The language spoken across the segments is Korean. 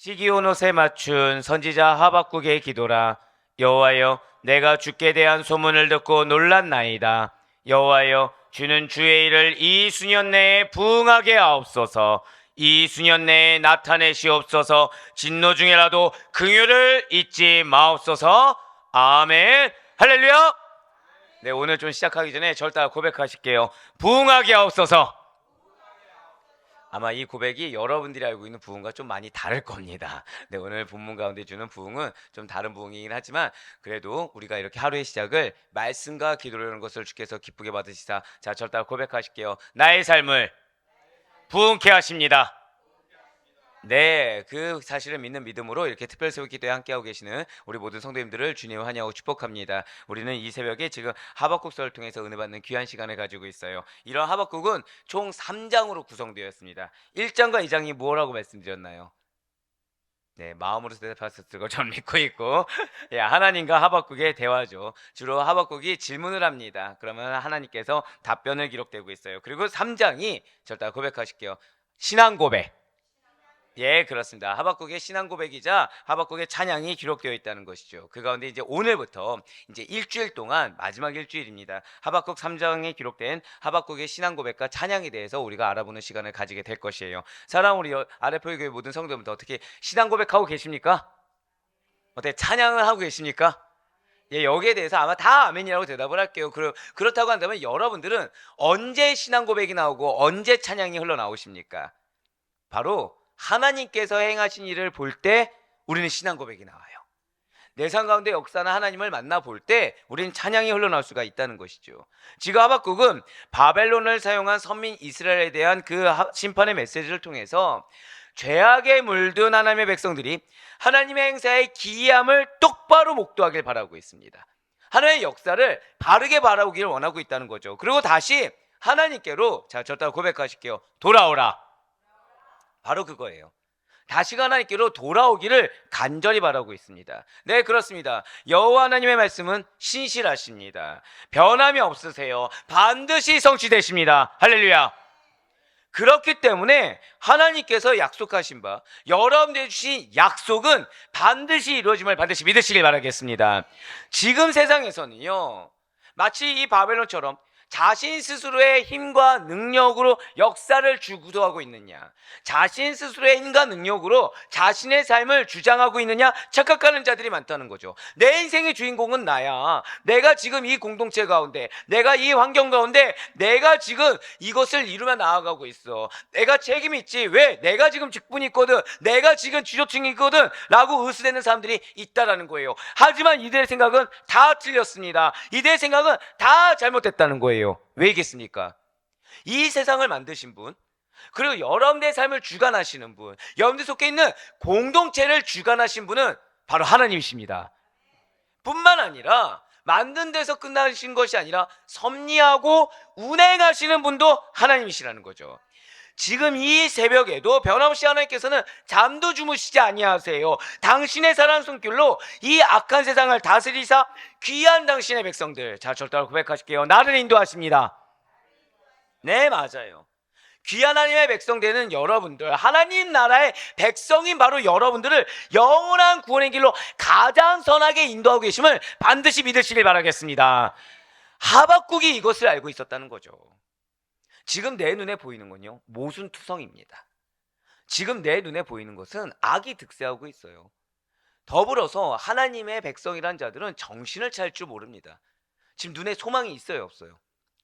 시기온 옷에 맞춘 선지자 하박국의 기도라. 여호와여, 내가 주께 대한 소문을 듣고 놀랐나이다. 여호와여, 주는 주의 일을 이 수년 내에 부응하게 하옵소서. 이 수년 내에 나타내시옵소서. 진노 중에라도 긍휼을 잊지 마옵소서. 아멘. 할렐루야. 네, 오늘 좀 시작하기 전에 저를 따라 고백하실게요. 부응하게 하옵소서. 아마 이 고백이 여러분들이 알고 있는 부흥과 좀 많이 다를 겁니다. 네, 오늘 본문 가운데 주는 부흥은 좀 다른 부흥이긴 하지만 그래도 우리가 이렇게 하루의 시작을 말씀과 기도로 하는 것을 주께서 기쁘게 받으시사. 자, 저를 따라 고백하실게요. 나의 삶을 부흥케 하십니다. 네, 그 사실을 믿는 믿음으로 이렇게 특별 새벽 기도에 함께하고 계시는 우리 모든 성도님들을 주님 환영하고 축복합니다. 우리는 이 새벽에 지금 하박국서를 통해서 은혜 받는 귀한 시간을 가지고 있어요. 이런 하박국은 총 3장으로 구성되어 있습니다. 1장과 2장이 뭐라고 말씀드렸나요? 네, 마음으로 대답하셨을 거 저는 믿고 있고 예, 하나님과 하박국의 대화죠. 주로 하박국이 질문을 합니다. 그러면 하나님께서 답변을 기록되고 있어요. 그리고 3장이 절대 고백하실게요. 신앙 고백. 예, 그렇습니다. 하박국의 신앙 고백이자 하박국의 찬양이 기록되어 있다는 것이죠. 그 가운데 이제 오늘부터 이제 일주일 동안 마지막 일주일입니다. 하박국 3장에 기록된 하박국의 신앙 고백과 찬양에 대해서 우리가 알아보는 시간을 가지게 될 것이에요. 사랑 우리 아래포교회 모든 성도분들 어떻게 신앙 고백하고 계십니까? 어떻게 찬양을 하고 계십니까? 예, 여기에 대해서 아마 다 아멘이라고 대답을 할게요. 그렇다고 한다면 여러분들은 언제 신앙 고백이 나오고 언제 찬양이 흘러나오십니까? 바로 하나님께서 행하신 일을 볼 때 우리는 신앙 고백이 나와요. 내 삶 가운데 역사나 하나님을 만나 볼 때 우리는 찬양이 흘러나올 수가 있다는 것이죠. 지금 하박국은 바벨론을 사용한 선민 이스라엘에 대한 그 심판의 메시지를 통해서 죄악에 물든 하나님의 백성들이 하나님의 행사의 기이함을 똑바로 목도하길 바라고 있습니다. 하나님의 역사를 바르게 바라보기를 원하고 있다는 거죠. 그리고 다시 하나님께로, 자, 저 따라 고백하실게요. 돌아오라. 바로 그거예요. 다시가 하나님께로 돌아오기를 간절히 바라고 있습니다. 네, 그렇습니다. 여호와 하나님의 말씀은 신실하십니다. 변함이 없으세요. 반드시 성취되십니다. 할렐루야. 그렇기 때문에 하나님께서 약속하신 바, 여러분들이 주신 약속은 반드시 이루어짐을 반드시 믿으시길 바라겠습니다. 지금 세상에서는요, 마치 이 바벨론처럼 자신 스스로의 힘과 능력으로 역사를 주도하고 있느냐, 자신 스스로의 힘과 능력으로 자신의 삶을 주장하고 있느냐 착각하는 자들이 많다는 거죠. 내 인생의 주인공은 나야. 내가 지금 이 공동체 가운데, 내가 이 환경 가운데 내가 지금 이것을 이루며 나아가고 있어. 내가 책임이 있지. 왜? 내가 지금 직분이 있거든, 내가 지금 지도층이 있거든 라고 의수되는 사람들이 있다라는 거예요. 하지만 이들의 생각은 다 틀렸습니다. 이들의 생각은 다 잘못됐다는 거예요. 왜겠습니까? 이 세상을 만드신 분, 그리고 여러분들의 삶을 주관하시는 분, 여러분들 속해 있는 공동체를 주관하신 분은 바로 하나님이십니다. 뿐만 아니라 만든 데서 끝나신 것이 아니라 섭리하고 운행하시는 분도 하나님이시라는 거죠. 지금 이 새벽에도 변함없이 하나님께서는 잠도 주무시지 아니하세요. 당신의 사랑 손길로 이 악한 세상을 다스리사 귀한 당신의 백성들, 자, 절대로 고백하실게요. 나를 인도하십니다. 네, 맞아요. 귀한 하나님의 백성 되는 여러분들, 하나님 나라의 백성인 바로 여러분들을 영원한 구원의 길로 가장 선하게 인도하고 계심을 반드시 믿으시길 바라겠습니다. 하박국이 이것을 알고 있었다는 거죠. 지금 내 눈에 보이는 건요, 모순투성입니다. 지금 내 눈에 보이는 것은 악이 득세하고 있어요. 더불어서 하나님의 백성이란 자들은 정신을 차릴 줄 모릅니다. 지금 눈에 소망이 있어요, 없어요?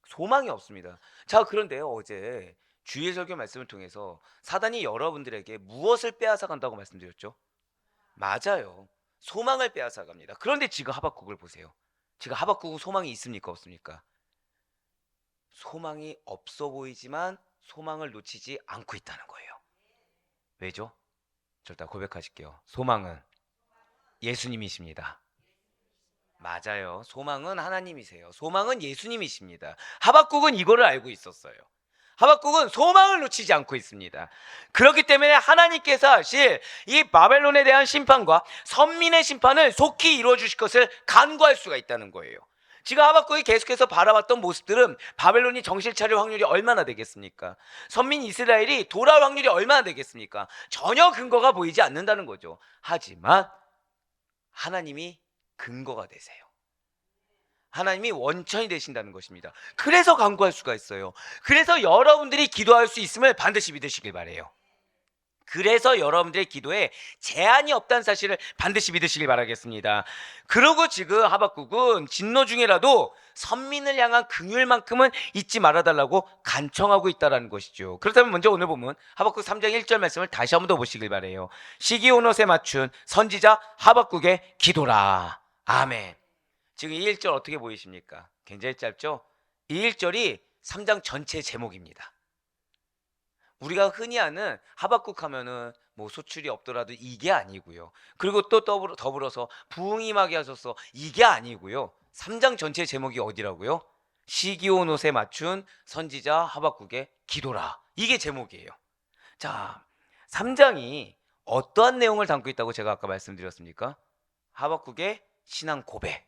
소망이 없습니다. 자, 그런데요, 어제 주일 설교 말씀을 통해서 사단이 여러분들에게 무엇을 빼앗아 간다고 말씀드렸죠? 맞아요. 소망을 빼앗아 갑니다. 그런데 지금 하박국을 보세요. 지금 하박국은 소망이 있습니까, 없습니까? 소망이 없어 보이지만 소망을 놓치지 않고 있다는 거예요. 왜죠? 절대 고백하실게요. 소망은 예수님이십니다. 맞아요. 소망은 하나님이세요. 소망은 예수님이십니다. 하박국은 이거를 알고 있었어요. 하박국은 소망을 놓치지 않고 있습니다. 그렇기 때문에 하나님께서 하실 이 바벨론에 대한 심판과 선민의 심판을 속히 이루어 주실 것을 간구할 수가 있다는 거예요. 지금 하박국이 계속해서 바라봤던 모습들은 바벨론이 정신 차릴 확률이 얼마나 되겠습니까? 선민 이스라엘이 돌아올 확률이 얼마나 되겠습니까? 전혀 근거가 보이지 않는다는 거죠. 하지만 하나님이 근거가 되세요. 하나님이 원천이 되신다는 것입니다. 그래서 간구할 수가 있어요. 그래서 여러분들이 기도할 수 있음을 반드시 믿으시길 바라요. 그래서 여러분들의 기도에 제한이 없다는 사실을 반드시 믿으시길 바라겠습니다. 그리고 지금 하박국은 진노 중에라도 선민을 향한 긍휼만큼은 잊지 말아달라고 간청하고 있다는 것이죠. 그렇다면 먼저 오늘 보면 하박국 3장 1절 말씀을 다시 한번 더 보시길 바라요. 시기온옷에 맞춘 선지자 하박국의 기도라. 아멘. 지금 이 1절 어떻게 보이십니까? 굉장히 짧죠? 이 1절이 3장 전체의 제목입니다. 우리가 흔히 아는 하박국 하면은 뭐 소출이 없더라도 이게 아니고요. 그리고 또 더불어서 부흥이 임하게 하소서 이게 아니고요. 3장 전체 제목이 어디라고요? 시기온 옷에 맞춘 선지자 하박국의 기도라. 이게 제목이에요. 자, 3장이 어떠한 내용을 담고 있다고 제가 아까 말씀드렸습니까? 하박국의 신앙 고백,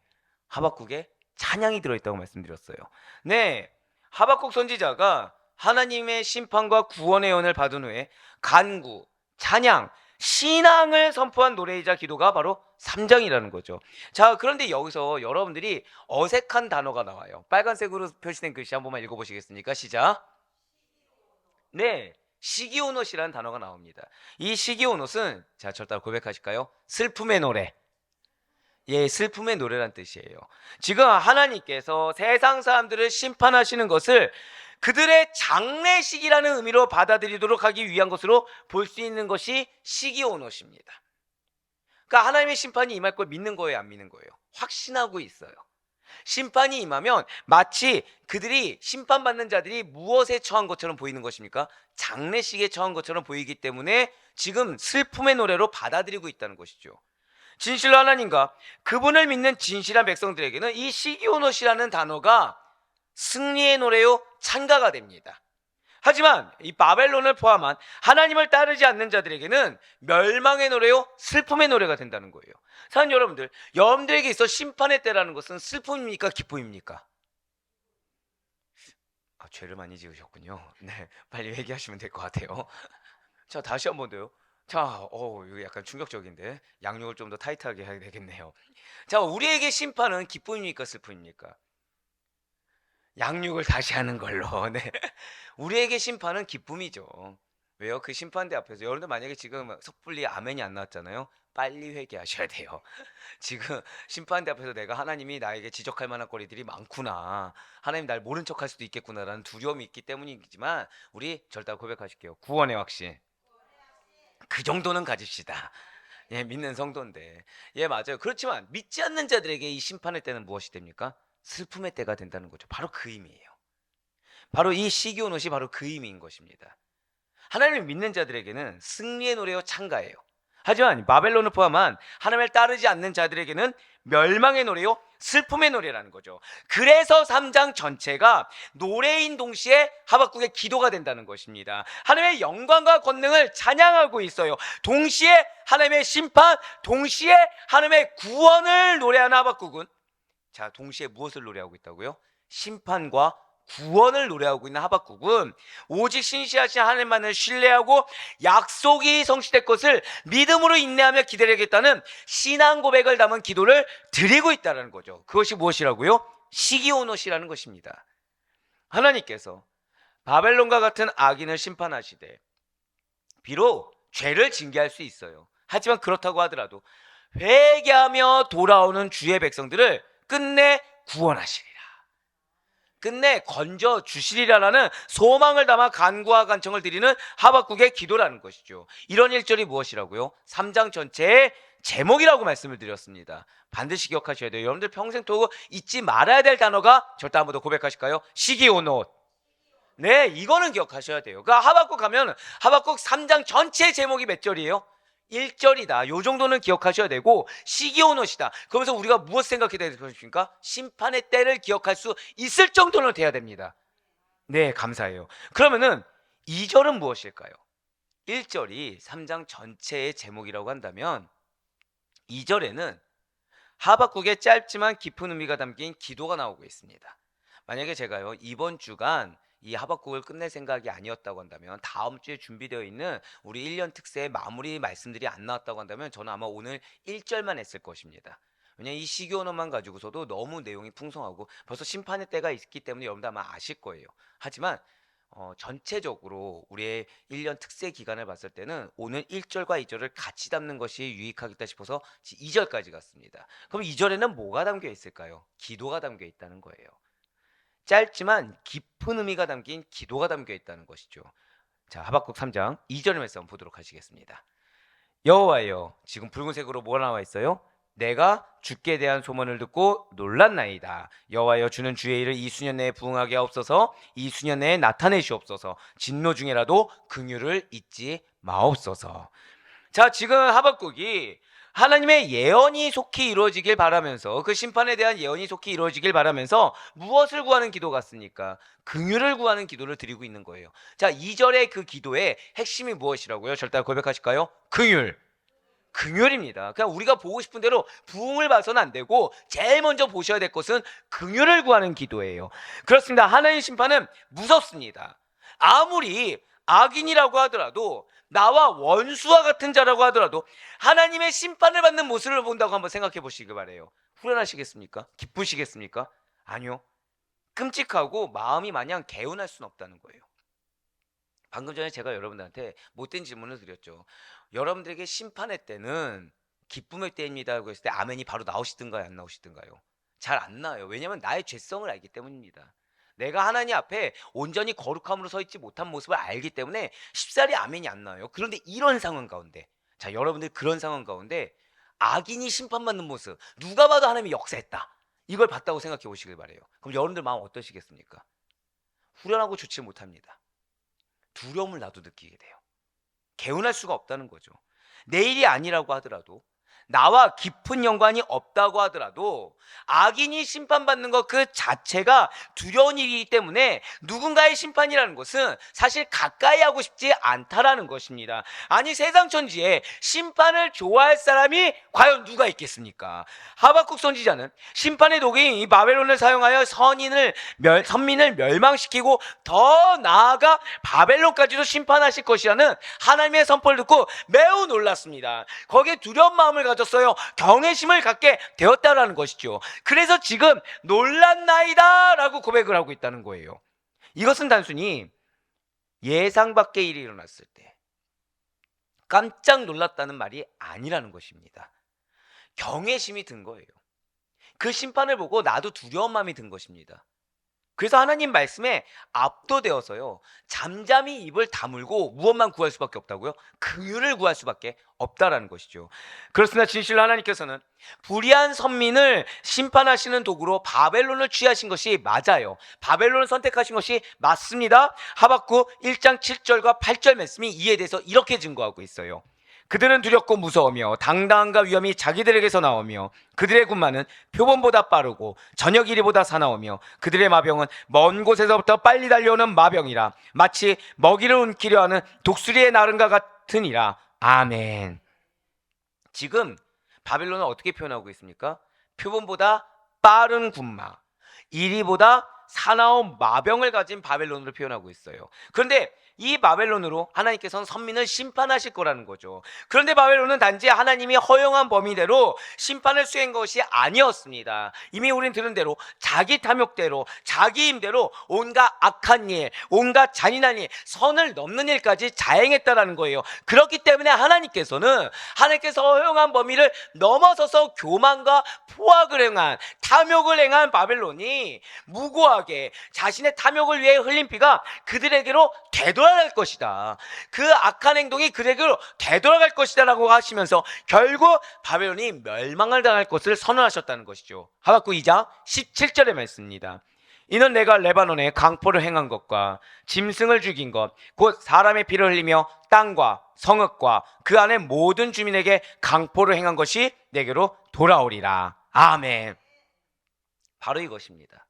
하박국의 찬양이 들어있다고 말씀드렸어요. 네, 하박국 선지자가 하나님의 심판과 구원의 연을 받은 후에 간구, 찬양, 신앙을 선포한 노래이자 기도가 바로 3장이라는 거죠. 자, 그런데 여기서 여러분들이 어색한 단어가 나와요. 빨간색으로 표시된 글씨 한 번만 읽어보시겠습니까? 시작. 네, 시기온옷이라는 단어가 나옵니다. 이 시기온옷은, 자, 저 따라 고백하실까요? 슬픔의 노래. 예, 슬픔의 노래란 뜻이에요. 지금 하나님께서 세상 사람들을 심판하시는 것을 그들의 장례식이라는 의미로 받아들이도록 하기 위한 것으로 볼 수 있는 것이 시기온옷입니다. 그러니까 하나님의 심판이 임할 걸 믿는 거예요, 안 믿는 거예요? 확신하고 있어요. 심판이 임하면 마치 그들이 심판받는 자들이 무엇에 처한 것처럼 보이는 것입니까? 장례식에 처한 것처럼 보이기 때문에 지금 슬픔의 노래로 받아들이고 있다는 것이죠. 진실로 하나님과 그분을 믿는 진실한 백성들에게는 이 시기온옷이라는 단어가 승리의 노래요, 찬가가 됩니다. 하지만 이 바벨론을 포함한 하나님을 따르지 않는 자들에게는 멸망의 노래요, 슬픔의 노래가 된다는 거예요. 사랑하는 여러분들, 여러분들에게 있어 심판의 때라는 것은 슬픔입니까, 기쁨입니까? 죄를 많이 지으셨군요. 네, 빨리 회개하시면 될 것 같아요. 자, 다시 한 번 더요. 자, 이거 약간 충격적인데 양육을 좀 더 타이트하게 해야 되겠네요. 자, 우리에게 심판은 기쁨입니까, 슬픔입니까? 양육을 다시 하는 걸로. 네. 우리에게 심판은 기쁨이죠. 왜요? 그 심판대 앞에서 여러분들 만약에 지금 섣불리 아멘이 안 나왔잖아요. 빨리 회개하셔야 돼요. 지금 심판대 앞에서 내가 하나님이 나에게 지적할 만한 거리들이 많구나, 하나님 날 모른 척할 수도 있겠구나라는 두려움이 있기 때문이지만 우리 절대 고백하실게요. 구원의 확신. 그 정도는 가집시다. 예, 믿는 성도인데. 예, 맞아요. 그렇지만 믿지 않는 자들에게 이 심판의 때는 무엇이 됩니까? 슬픔의 때가 된다는 거죠. 바로 그 의미예요. 바로 이 시기온옷이 바로 그 의미인 것입니다. 하나님을 믿는 자들에게는 승리의 노래요, 찬가예요. 하지만 바벨론을 포함한 하나님을 따르지 않는 자들에게는 멸망의 노래요, 슬픔의 노래라는 거죠. 그래서 3장 전체가 노래인 동시에 하박국의 기도가 된다는 것입니다. 하나님의 영광과 권능을 찬양하고 있어요. 동시에 하나님의 심판, 동시에 하나님의 구원을 노래하는 하박국은, 자, 동시에 무엇을 노래하고 있다고요? 심판과 구원을 노래하고 있는 하박국은 오직 신실하신 하나님만을 신뢰하고 약속이 성취될 것을 믿음으로 인내하며 기다리겠다는 신앙 고백을 담은 기도를 드리고 있다는 거죠. 그것이 무엇이라고요? 시기온옷이라는 것입니다. 하나님께서 바벨론과 같은 악인을 심판하시되 비록 죄를 징계할 수 있어요. 하지만 그렇다고 하더라도 회개하며 돌아오는 주의 백성들을 끝내 구원하시리라, 끝내 건져 주시리라라는 소망을 담아 간구와 간청을 드리는 하박국의 기도라는 것이죠. 이런 1절이 무엇이라고요? 3장 전체의 제목이라고 말씀을 드렸습니다. 반드시 기억하셔야 돼요. 여러분들 평생 또 잊지 말아야 될 단어가, 절대 한 번 더 고백하실까요? 시기온옷. 네, 이거는 기억하셔야 돼요. 그러니까 하박국 가면 하박국 3장 전체의 제목이 몇 절이에요? 1절이다. 요 정도는 기억하셔야 되고, 시기온옷이다. 그러면서 우리가 무엇 생각해야 되는 것입니까? 심판의 때를 기억할 수 있을 정도는 돼야 됩니다. 네, 감사해요. 그러면은 2절은 무엇일까요? 1절이 3장 전체의 제목이라고 한다면 2절에는 하박국의 짧지만 깊은 의미가 담긴 기도가 나오고 있습니다. 만약에 제가요 이번 주간 이 하박국을 끝낼 생각이 아니었다고 한다면, 다음 주에 준비되어 있는 우리 1년 특세 마무리 말씀들이 안 나왔다고 한다면, 저는 아마 오늘 1절만 했을 것입니다. 왜냐면 이 시기언어만 가지고서도 너무 내용이 풍성하고 벌써 심판의 때가 있기 때문에 여러분들 아마 아실 거예요. 하지만 전체적으로 우리의 1년 특세 기간을 봤을 때는 오늘 1절과 2절을 같이 담는 것이 유익하겠다 싶어서 2절까지 갔습니다. 그럼 2절에는 뭐가 담겨 있을까요? 기도가 담겨 있다는 거예요. 짧지만 깊은 의미가 담긴 기도가 담겨 있다는 것이죠. 자, 하박국 3장 2절 말씀 한번 보도록 하시겠습니다. 여호와여, 지금 붉은색으로 뭐가 나와 있어요? 내가 주께 대한 소문을 듣고 놀랐나이다. 여호와여, 주는 주의 일을 이 수년 내에 부응하게 하옵소서. 이 수년 내에 나타내시옵소서. 진노 중에라도 긍휼을 잊지 마옵소서. 자, 지금 하박국이 하나님의 예언이 속히 이루어지길 바라면서, 그 심판에 대한 예언이 속히 이루어지길 바라면서 무엇을 구하는 기도 같습니까? 긍휼을 구하는 기도를 드리고 있는 거예요. 자, 2절의 그 기도의 핵심이 무엇이라고요? 절대 고백하실까요? 긍휼. 긍휼입니다. 그냥 우리가 보고 싶은 대로 부흥을 봐서는 안 되고 제일 먼저 보셔야 될 것은 긍휼을 구하는 기도예요. 그렇습니다. 하나님의 심판은 무섭습니다. 아무리 악인이라고 하더라도, 나와 원수와 같은 자라고 하더라도 하나님의 심판을 받는 모습을 본다고 한번 생각해 보시기 바래요. 후련하시겠습니까? 기쁘시겠습니까? 아니요. 끔찍하고 마음이 마냥 개운할 수는 없다는 거예요. 방금 전에 제가 여러분들한테 못된 질문을 드렸죠. 여러분들에게 심판의 때는 기쁨의 때입니다라고 했을 때 아멘이 바로 나오시든가요, 안 나오시든가요? 잘 안 나와요. 왜냐하면 나의 죄성을 알기 때문입니다. 내가 하나님 앞에 온전히 거룩함으로 서 있지 못한 모습을 알기 때문에 쉽사리 아멘이 안 나와요. 그런데 이런 상황 가운데, 자, 여러분들 그런 상황 가운데 악인이 심판받는 모습, 누가 봐도 하나님이 역사했다, 이걸 봤다고 생각해 보시길 바래요. 그럼 여러분들 마음 어떠시겠습니까? 후련하고 좋지 못합니다. 두려움을 나도 느끼게 돼요. 개운할 수가 없다는 거죠. 내일이 아니라고 하더라도, 나와 깊은 연관이 없다고 하더라도 악인이 심판받는 것 그 자체가 두려운 일이기 때문에 누군가의 심판이라는 것은 사실 가까이 하고 싶지 않다라는 것입니다. 아니, 세상 천지에 심판을 좋아할 사람이 과연 누가 있겠습니까? 하박국 선지자는 심판의 도구인 이 바벨론을 사용하여 선민을 멸망시키고 더 나아가 바벨론까지도 심판하실 것이라는 하나님의 선포를 듣고 매우 놀랐습니다. 거기에 두려운 마음을 가졌어요. 경외심을 갖게 되었다라는 것이죠. 그래서 지금 놀랐나이다 라고 고백을 하고 있다는 거예요. 이것은 단순히 예상 밖의 일이 일어났을 때 깜짝 놀랐다는 말이 아니라는 것입니다. 경외심이 든 거예요. 그 심판을 보고 나도 두려운 마음이 든 것입니다. 그래서 하나님 말씀에 압도되어서요, 잠잠히 입을 다물고 무엇만 구할 수밖에 없다고요? 긍휼을 구할 수밖에 없다라는 것이죠. 그렇습니다. 진실로 하나님께서는 불의한 선민을 심판하시는 도구로 바벨론을 취하신 것이 맞아요. 바벨론을 선택하신 것이 맞습니다. 하박국 1장 7절과 8절 말씀이 이에 대해서 이렇게 증거하고 있어요. 그들은 두렵고 무서우며 당당함과 위험이 자기들에게서 나오며 그들의 군마는 표범보다 빠르고 저녁 이리보다 사나우며 그들의 마병은 먼 곳에서부터 빨리 달려오는 마병이라 마치 먹이를 움키려 하는 독수리의 나른과 같으니라. 아멘. 지금 바벨론은 어떻게 표현하고 있습니까? 표범보다 빠른 군마, 이리보다 사나운 마병을 가진 바벨론으로 표현하고 있어요. 그런데 이 바벨론으로 하나님께서는 선민을 심판하실 거라는 거죠. 그런데 바벨론은 단지 하나님이 허용한 범위대로 심판을 수행한 것이 아니었습니다. 이미 우린 들은 대로 자기 탐욕대로, 자기 힘대로 온갖 악한 일, 온갖 잔인한 일, 선을 넘는 일까지 자행했다라는 거예요. 그렇기 때문에 하나님께서 허용한 범위를 넘어서서 교만과 포악을 행한, 탐욕을 행한 바벨론이 무고하게 자신의 탐욕을 위해 흘린 피가 그들에게로 되돌아갈 것이다. 그 악한 행동이 그들에게로 되돌아갈 것이다 라고 하시면서 결국 바벨론이 멸망을 당할 것을 선언하셨다는 것이죠. 하박국 2장 17절의 말씀입니다. 이는 내가 레바논에 강포를 행한 것과 짐승을 죽인 것 곧 사람의 피를 흘리며 땅과 성읍과 그 안의 모든 주민에게 강포를 행한 것이 내게로 돌아오리라. 아멘. 바로 이것입니다.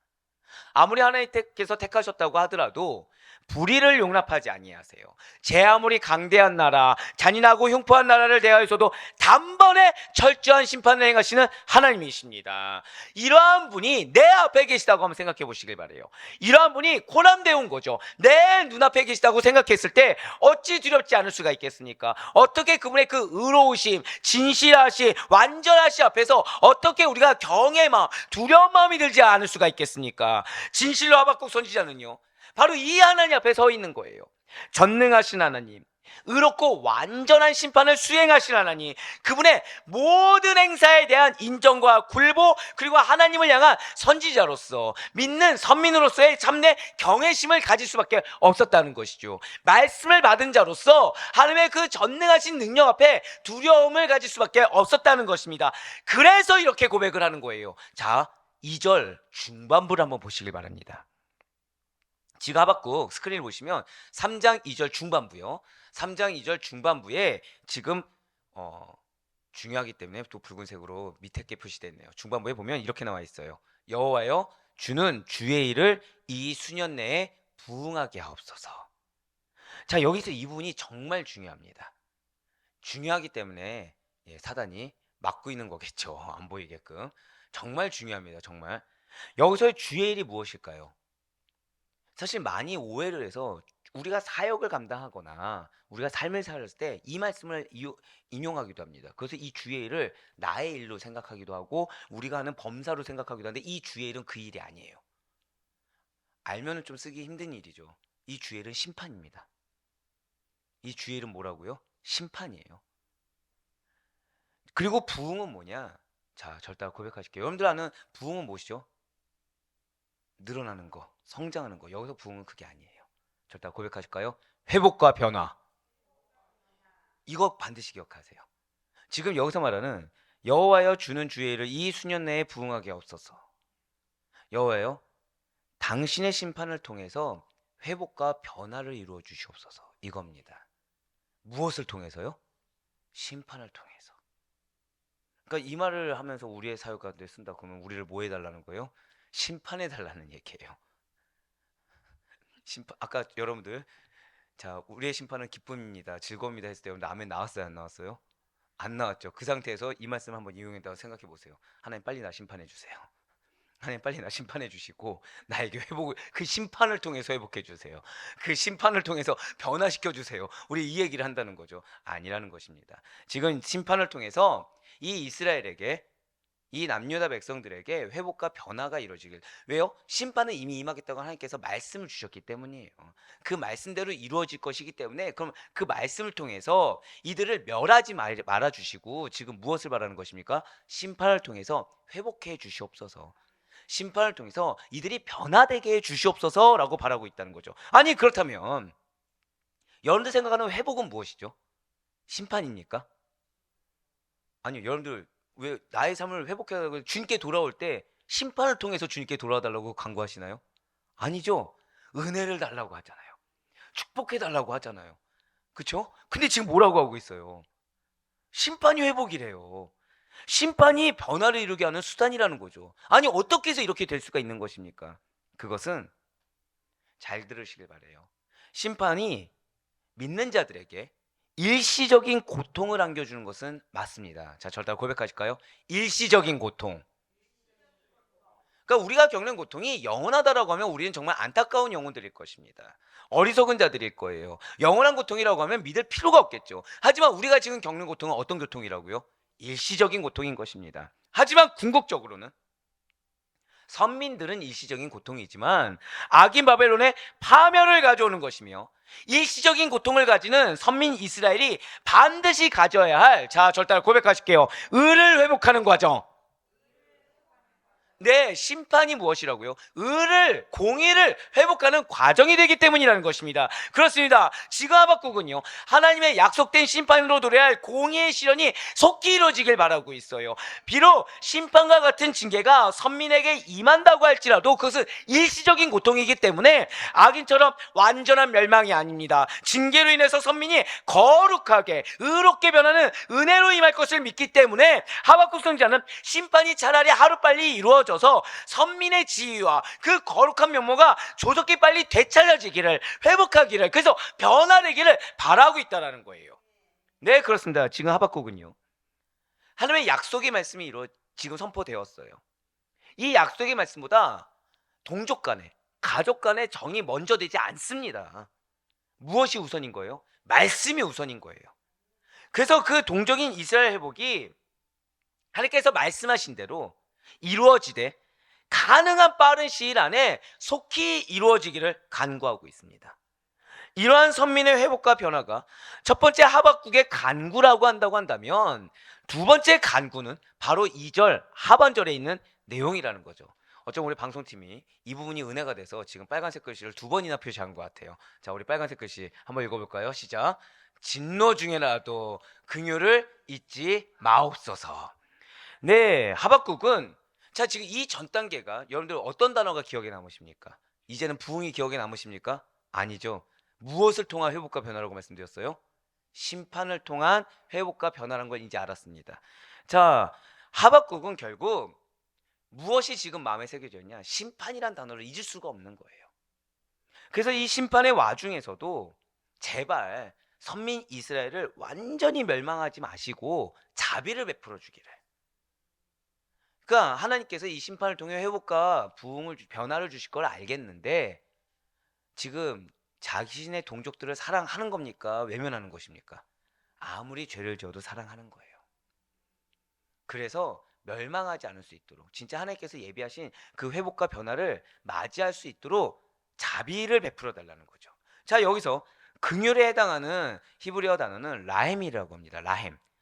아무리 하나님께서 택하셨다고 하더라도 불의를 용납하지 아니하세요. 제 아무리 강대한 나라, 잔인하고 흉포한 나라를 대하여서도 단번에 철저한 심판을 행하시는 하나님이십니다. 이러한 분이 내 앞에 계시다고 한번 생각해 보시길 바래요. 이러한 분이 고난되온 거죠. 내 눈앞에 계시다고 생각했을 때 어찌 두렵지 않을 수가 있겠습니까? 어떻게 그분의 그 의로우심, 진실하심, 완전하심 앞에서 어떻게 우리가 경외의 마음, 두려운 마음이 들지 않을 수가 있겠습니까? 진실로 하박국 선지자는요, 바로 이 하나님 앞에 서 있는 거예요. 전능하신 하나님, 의롭고 완전한 심판을 수행하신 하나님, 그분의 모든 행사에 대한 인정과 굴보, 그리고 하나님을 향한 선지자로서, 믿는 선민으로서의 참내 경외심을 가질 수밖에 없었다는 것이죠. 말씀을 받은 자로서 하나님의 그 전능하신 능력 앞에 두려움을 가질 수밖에 없었다는 것입니다. 그래서 이렇게 고백을 하는 거예요. 자, 2절 중반부를 한번 보시길 바랍니다. 지금 하박국 스크린을 보시면 3장 2절 중반부요. 3장 2절 중반부에 지금 중요하기 때문에 또 붉은색으로 밑에 게 표시되어 있네요. 중반부에 보면 이렇게 나와 있어요. 여호와여, 주는 주의 일을 이 수년 내에 부응하게 하옵소서. 자, 여기서 이 부분이 정말 중요합니다. 중요하기 때문에 사단이 막고 있는 거겠죠. 안 보이게끔. 정말 중요합니다. 정말. 여기서의 주의 일이 무엇일까요? 사실 많이 오해를 해서 우리가 사역을 감당하거나 우리가 삶을 살았을 때 이 말씀을 인용하기도 합니다. 그래서 이 주의 일을 나의 일로 생각하기도 하고 우리가 하는 범사로 생각하기도 하는데, 이 주의 일은 그 일이 아니에요. 알면은 좀 쓰기 힘든 일이죠. 이 주의 일은 심판입니다. 이 주의 일은 뭐라고요? 심판이에요. 그리고 부흥은 뭐냐? 자, 절대 고백하실게요. 여러분들 아는 부흥은 무엇이죠? 늘어나는 거, 성장하는 거. 여기서 부흥은 그게 아니에요. 절대 고백하실까요? 회복과 변화. 이거 반드시 기억하세요. 지금 여기서 말하는 여호와여, 주는 주의 일을 이 수년 내에 부응하게 하옵소서. 여호와여, 당신의 심판을 통해서 회복과 변화를 이루어 주시옵소서. 이겁니다. 무엇을 통해서요? 심판을 통해서. 그러니까 이 말을 하면서 우리의 사역 가운데 쓴다 그러면 우리를 뭐 해달라는 거예요? 심판해 달라는 얘기예요. 심판, 아까 여러분들, 자, 우리의 심판은 기쁨입니다, 즐거움이다 했을 때 여러분들 아멘 나왔어요, 안 나왔어요? 안 나왔죠. 그 상태에서 이 말씀 한번 이용했다고 생각해 보세요. 하나님, 빨리 나 심판해 주세요. 하나님, 빨리 나 심판해 주시고 나에게 회복을, 그 심판을 통해서 회복해 주세요. 그 심판을 통해서 변화시켜 주세요. 우리 이 얘기를 한다는 거죠. 아니라는 것입니다. 지금 심판을 통해서 이 이스라엘에게, 이 남유다 백성들에게 회복과 변화가 이루어지길. 왜요? 심판은 이미 임하겠다고 하나님께서 말씀을 주셨기 때문이에요. 그 말씀대로 이루어질 것이기 때문에, 그럼 그 말씀을 통해서 이들을 멸하지 말아 주시고 지금 무엇을 바라는 것입니까? 심판을 통해서 회복해 주시옵소서. 심판을 통해서 이들이 변화되게 해 주시옵소서라고 바라고 있다는 거죠. 아니, 그렇다면 여러분들 생각하는 회복은 무엇이죠? 심판입니까? 아니요. 여러분들 왜 나의 삶을 회복해달라고 주님께 돌아올 때 심판을 통해서 주님께 돌아와달라고 간구하시나요? 아니죠. 은혜를 달라고 하잖아요. 축복해달라고 하잖아요. 그렇죠? 근데 지금 뭐라고 하고 있어요? 심판이 회복이래요. 심판이 변화를 이루게 하는 수단이라는 거죠. 아니, 어떻게 해서 이렇게 될 수가 있는 것입니까? 그것은 잘 들으시길 바래요. 심판이 믿는 자들에게 일시적인 고통을 안겨주는 것은 맞습니다. 자, 절대 고백하실까요? 일시적인 고통. 그러니까 우리가 겪는 고통이 영원하다라고 하면 우리는 정말 안타까운 영혼들일 것입니다. 어리석은 자들일 거예요. 영원한 고통이라고 하면 믿을 필요가 없겠죠. 하지만 우리가 지금 겪는 고통은 어떤 고통이라고요? 일시적인 고통인 것입니다. 하지만 궁극적으로는 선민들은 일시적인 고통이지만 악인 바벨론의 파멸을 가져오는 것이며, 일시적인 고통을 가지는 선민 이스라엘이 반드시 가져야 할, 자, 절대 고백하실게요, 의를 회복하는 과정. 네, 심판이 무엇이라고요? 의를, 공의를 회복하는 과정이 되기 때문이라는 것입니다. 그렇습니다. 지금 하박국은요, 하나님의 약속된 심판으로 도래할 공의의 실현이 속히 이루어지길 바라고 있어요. 비록 심판과 같은 징계가 선민에게 임한다고 할지라도 그것은 일시적인 고통이기 때문에 악인처럼 완전한 멸망이 아닙니다. 징계로 인해서 선민이 거룩하게 의롭게 변하는 은혜로 임할 것을 믿기 때문에 하박국 선지자는 심판이 차라리 하루빨리 이루어져 이루어져서 선민의 지위와 그 거룩한 면모가 조속히 빨리 되찾아지기를, 회복하기를, 그래서 변화되기를 바라고 있다는 거예요. 네, 그렇습니다. 지금 하박국은요, 하나님의 약속의 말씀이 지금 선포되었어요. 이 약속의 말씀보다 동족 간에, 가족 간의 정이 먼저 되지 않습니다. 무엇이 우선인 거예요? 말씀이 우선인 거예요. 그래서 그 동족인 이스라엘 회복이 하나님께서 말씀하신 대로 이루어지되 가능한 빠른 시일 안에 속히 이루어지기를 간구하고 있습니다. 이러한 선민의 회복과 변화가 첫 번째 하박국의 간구라고 한다면, 두 번째 간구는 바로 2절 하반절에 있는 내용이라는 거죠. 어쩜 우리 방송팀이 이 부분이 은혜가 돼서 지금 빨간색 글씨를 2번이나 표시한 것 같아요. 자, 우리 빨간색 글씨 한번 읽어볼까요? 시작. 진노 중에라도 긍휼을 잊지 마옵소서. 네, 하박국은, 자, 지금 이 전 단계가 여러분들 어떤 단어가 기억에 남으십니까? 이제는 부흥이 기억에 남으십니까? 아니죠. 무엇을 통한 회복과 변화라고 말씀드렸어요? 심판을 통한 회복과 변화라는 걸 이제 알았습니다. 자, 하박국은 결국 무엇이 지금 마음에 새겨져 있냐? 심판이란 단어를 잊을 수가 없는 거예요. 그래서 이 심판의 와중에서도 제발 선민 이스라엘을 완전히 멸망하지 마시고 자비를 베풀어 주기를. 그러니까 하나님께서 이 심판을 통해 회복과 부흥을, 변화를 주실 걸 알겠는데 지금 자신의 동족들을 사랑하는 겁니까? 외면하는 것입니까? 아무리 죄를 지어도 사랑하는 거예요. 그래서 멸망하지 않을 수 있도록, 진짜 하나님께서 예비하신 그 회복과 변화를 맞이할 수 있도록 자비를 베풀어 달라는 거죠. 자, 여기서 긍휼에 해당하는 히브리어 단어는 라헴이라고 합니다.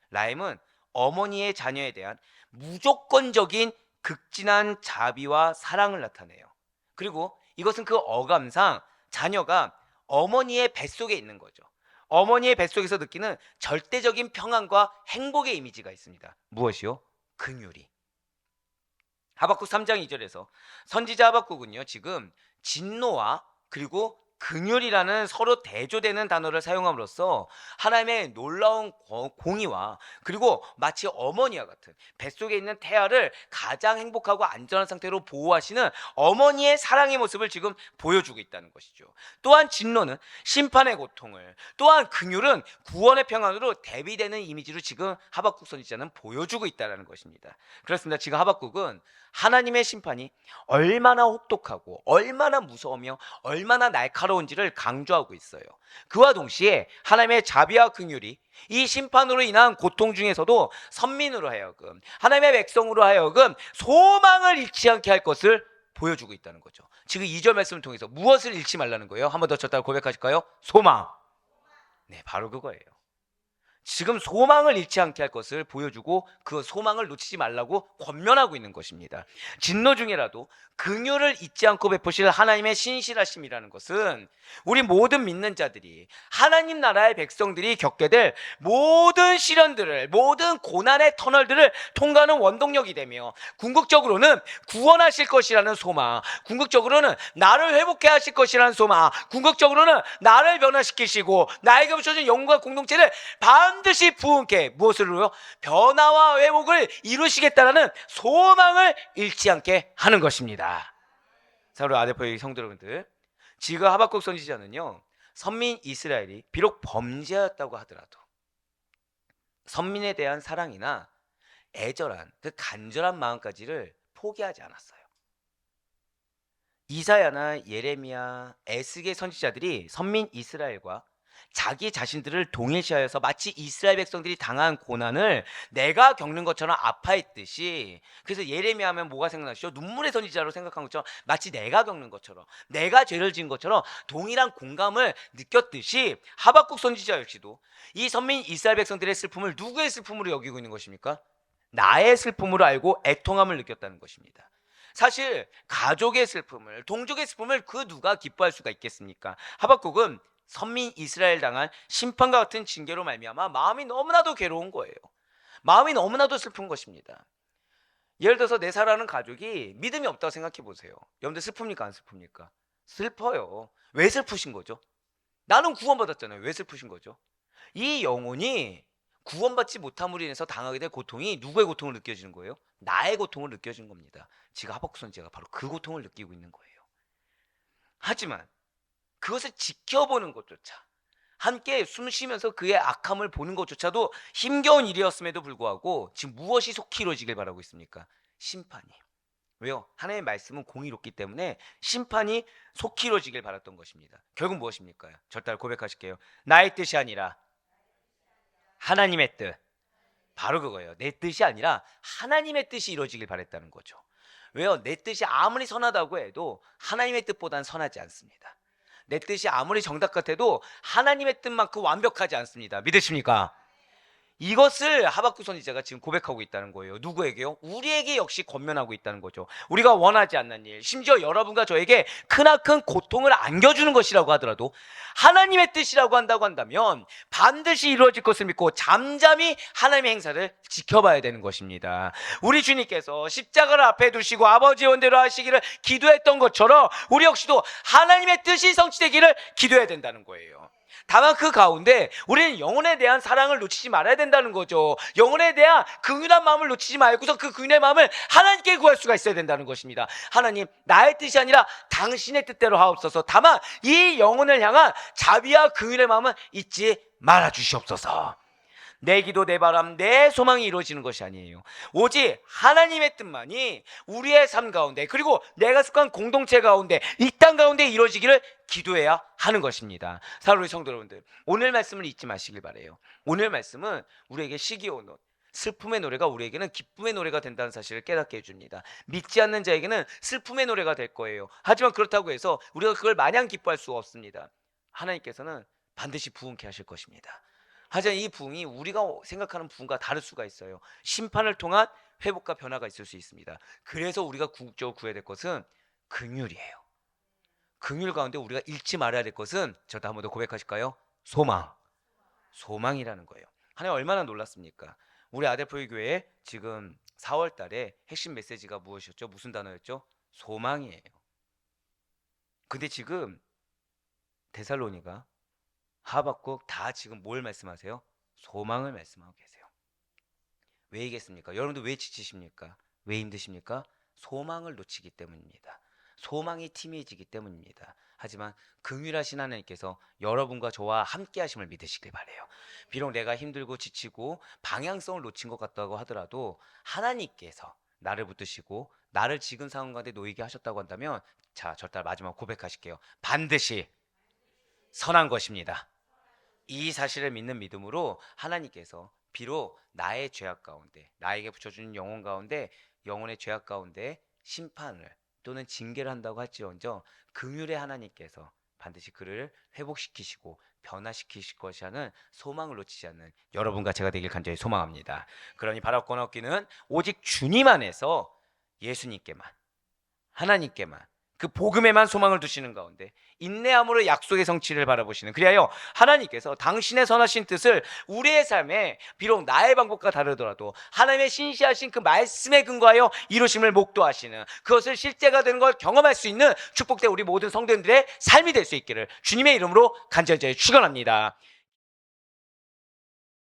라헴은 어머니의 자녀에 대한 무조건적인 극진한 자비와 사랑을 나타내요. 그리고 이것은 그 어감상 자녀가 어머니의 뱃속에 있는 거죠. 어머니의 뱃속에서 느끼는 절대적인 평안과 행복의 이미지가 있습니다. 무엇이요? 긍휼이. 하박국 3장 2절에서 선지자 하박국은요, 지금 진노와 그리고 긍휼이라는 서로 대조되는 단어를 사용함으로써 하나님의 놀라운 공의와, 그리고 마치 어머니와 같은 뱃속에 있는 태아를 가장 행복하고 안전한 상태로 보호하시는 어머니의 사랑의 모습을 지금 보여주고 있다는 것이죠. 또한 진노는 심판의 고통을, 또한 긍휼은 구원의 평안으로 대비되는 이미지로 지금 하박국 선지자는 보여주고 있다는 것입니다. 그렇습니다. 지금 하박국은 하나님의 심판이 얼마나 혹독하고 얼마나 무서우며 얼마나 날카로운지를 강조하고 있어요. 그와 동시에 하나님의 자비와 긍휼이 이 심판으로 인한 고통 중에서도 선민으로 하여금, 하나님의 백성으로 하여금 소망을 잃지 않게 할 것을 보여주고 있다는 거죠. 지금 2절 말씀을 통해서 무엇을 잃지 말라는 거예요? 한 번 더 쳤다가 고백하실까요? 소망. 네, 바로 그거예요. 지금 소망을 잃지 않게 할 것을 보여주고 그 소망을 놓치지 말라고 권면하고 있는 것입니다. 진노 중에라도 긍휼을 잊지 않고 베푸실 하나님의 신실하심이라는 것은 우리 모든 믿는 자들이, 하나님 나라의 백성들이 겪게 될 모든 시련들을, 모든 고난의 터널들을 통과하는 원동력이 되며, 궁극적으로는 구원하실 것이라는 소망, 궁극적으로는 나를 회복해 하실 것이라는 소망, 궁극적으로는 나를 변화시키시고 나에게 붙여준 영과 공동체를 반드시 부흥케, 무엇으로요? 변화와 회복을 이루시겠다는 소망을 잃지 않게 하는 것입니다. 자, 우리 아데포의 성도 여러분들, 지금 하박국 선지자는요, 선민 이스라엘이 비록 범죄하였다고 하더라도 선민에 대한 사랑이나 애절한 그 간절한 마음까지를 포기하지 않았어요. 이사야나 예레미야, 에스겔 선지자들이 선민 이스라엘과 자기 자신들을 동일시하여서 마치 이스라엘 백성들이 당한 고난을 내가 겪는 것처럼 아파했듯이, 그래서 예레미야 하면 뭐가 생각나시죠? 눈물의 선지자로 생각한 것처럼, 마치 내가 겪는 것처럼, 내가 죄를 지은 것처럼 동일한 공감을 느꼈듯이 하박국 선지자 역시도 이 선민 이스라엘 백성들의 슬픔을 누구의 슬픔으로 여기고 있는 것입니까? 나의 슬픔으로 알고 애통함을 느꼈다는 것입니다. 사실 가족의 슬픔을, 동족의 슬픔을 그 누가 기뻐할 수가 있겠습니까? 하박국은 선민 이스라엘 당한 심판과 같은 징계로 말미암아 마음이 너무나도 괴로운 거예요. 마음이 너무나도 슬픈 것입니다. 예를 들어서 내 사랑하는 가족이 믿음이 없다고 생각해 보세요. 여러분들 슬픕니까? 안 슬픕니까? 슬퍼요. 왜 슬프신 거죠? 나는 구원받았잖아요. 왜 슬프신 거죠? 이 영혼이 구원받지 못함으로 인해서 당하게 될 고통이 누구의 고통을 느껴지는 거예요? 나의 고통을 느껴지는 겁니다. 지금 하박국 선지자가 바로 그 고통을 느끼고 있는 거예요. 하지만 그것을 지켜보는 것조차, 함께 숨 쉬면서 그의 악함을 보는 것조차도 힘겨운 일이었음에도 불구하고 지금 무엇이 속히 이루어지길 바라고 있습니까? 심판이. 왜요? 하나님의 말씀은 공의롭기 때문에 심판이 속히 이루어지길 바랐던 것입니다. 결국 무엇입니까? 절대 고백하실게요. 나의 뜻이 아니라 하나님의 뜻. 바로 그거예요. 내 뜻이 아니라 하나님의 뜻이 이루어지길 바랬다는 거죠. 왜요? 내 뜻이 아무리 선하다고 해도 하나님의 뜻보다는 선하지 않습니다. 내 뜻이 아무리 정답 같아도 하나님의 뜻만큼 완벽하지 않습니다. 믿으십니까? 이것을 하박국 선지자가 지금 고백하고 있다는 거예요. 누구에게요? 우리에게 역시 권면하고 있다는 거죠. 우리가 원하지 않는 일, 심지어 여러분과 저에게 크나큰 고통을 안겨주는 것이라고 하더라도 하나님의 뜻이라고 한다고 한다면 반드시 이루어질 것을 믿고 잠잠히 하나님의 행사를 지켜봐야 되는 것입니다. 우리 주님께서 십자가를 앞에 두시고 아버지의 원대로 하시기를 기도했던 것처럼 우리 역시도 하나님의 뜻이 성취되기를 기도해야 된다는 거예요. 다만 그 가운데 우리는 영혼에 대한 사랑을 놓치지 말아야 된다는 거죠. 영혼에 대한 긍휼한 마음을 놓치지 말고서 그 긍휼의 마음을 하나님께 구할 수가 있어야 된다는 것입니다. 하나님, 나의 뜻이 아니라 당신의 뜻대로 하옵소서. 다만 이 영혼을 향한 자비와 긍휼의 마음은 잊지 말아 주시옵소서. 내 기도, 내 바람, 내 소망이 이루어지는 것이 아니에요. 오직 하나님의 뜻만이 우리의 삶 가운데, 그리고 내가 속한 공동체 가운데, 이 땅 가운데 이루어지기를 기도해야 하는 것입니다. 사랑하는 성도 여러분들, 오늘 말씀을 잊지 마시길 바라요. 오늘 말씀은 우리에게 시기의 노, 슬픔의 노래가 우리에게는 기쁨의 노래가 된다는 사실을 깨닫게 해줍니다. 믿지 않는 자에게는 슬픔의 노래가 될 거예요. 하지만 그렇다고 해서 우리가 그걸 마냥 기뻐할 수가 없습니다. 하나님께서는 반드시 부흥케 하실 것입니다. 하지만 이 부흥이 우리가 생각하는 부흥과 다를 수가 있어요. 심판을 통한 회복과 변화가 있을 수 있습니다. 그래서 우리가 궁극적으로 구해야 될 것은 긍휼이에요. 긍휼 가운데 우리가 잃지 말아야 될 것은, 저도 한 번 더 고백하실까요? 소망. 소망이라는 거예요. 하나님 얼마나 놀랐습니까? 우리 아델포유 교회에 지금 4월 달에 핵심 메시지가 무엇이었죠? 무슨 단어였죠? 소망이에요. 근데 지금 데살로니가, 하박국 다 지금 뭘 말씀하세요? 소망을 말씀하고 계세요. 왜이겠습니까? 여러분들 왜 지치십니까? 왜 힘드십니까? 소망을 놓치기 때문입니다. 소망이 희미해지기 때문입니다. 하지만 긍휼하신 하나님께서 여러분과 저와 함께 하심을 믿으시길 바라요. 비록 내가 힘들고 지치고 방향성을 놓친 것 같다고 하더라도 하나님께서 나를 붙드시고 나를 지금 상황 가운데 놓이게 하셨다고 한다면, 자, 절대 마지막 고백하실게요. 반드시 선한 것입니다. 이 사실을 믿는 믿음으로 하나님께서 비록 나의 죄악 가운데, 나에게 붙여주는 영혼 가운데, 영혼의 죄악 가운데 심판을 또는 징계를 한다고 할지언정 긍휼의 하나님께서 반드시 그를 회복시키시고 변화시키실 것이라는 소망을 놓치지 않는 여러분과 제가 되길 간절히 소망합니다. 그러니 바라고 얻기는 오직 주님 안에서 예수님께만, 하나님께만, 그 복음에만 소망을 두시는 가운데 인내함으로 약속의 성취를 바라보시는, 그리하여 하나님께서 당신의 선하신 뜻을 우리의 삶에 비록 나의 방법과 다르더라도 하나님의 신시하신 그 말씀에 근거하여 이루심을 목도하시는, 그것을 실제가 되는 걸 경험할 수 있는 축복된 우리 모든 성도님들의 삶이 될 수 있기를 주님의 이름으로 간절히 축원합니다.